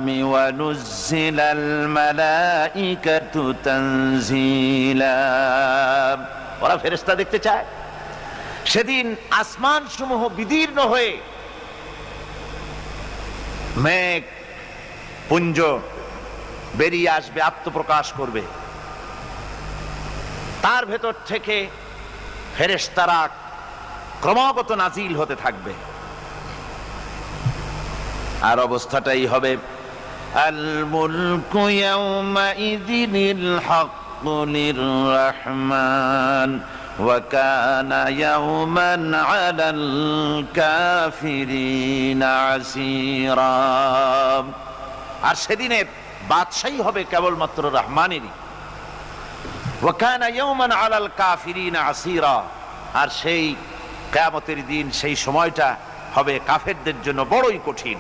ونزل الملائكة تنزيلا। ওরা ফেরেশতা দেখতে চায়। সেদিন আসমান সমূহ বিদীর্ণ হয়ে মেঘ পুঞ্জ বেরিয়ে আসবে, আত্মপ্রকাশ করবে। তার ভেতর থেকে ফেরেশতারা ক্রমাগত নাজিল হতে থাকবে। আর অবস্থাটাই হবে আল মুলকু ইয়াউমাইযিনিল হাক্কু লিররহমান ওয়া কানা ইয়াওমান আলাল কাফিরিনা আসীরা। আর সেদিনের বাদশাহী হবে কেবলমাত্র রহমানেরই। ওয়া কানা ইয়াওমান আলাল কাফিরিনা আসীরা। আর সেই কিয়ামতের দিন, সেই সময়টা হবে কাফেরদের জন্য বড়ই কঠিন।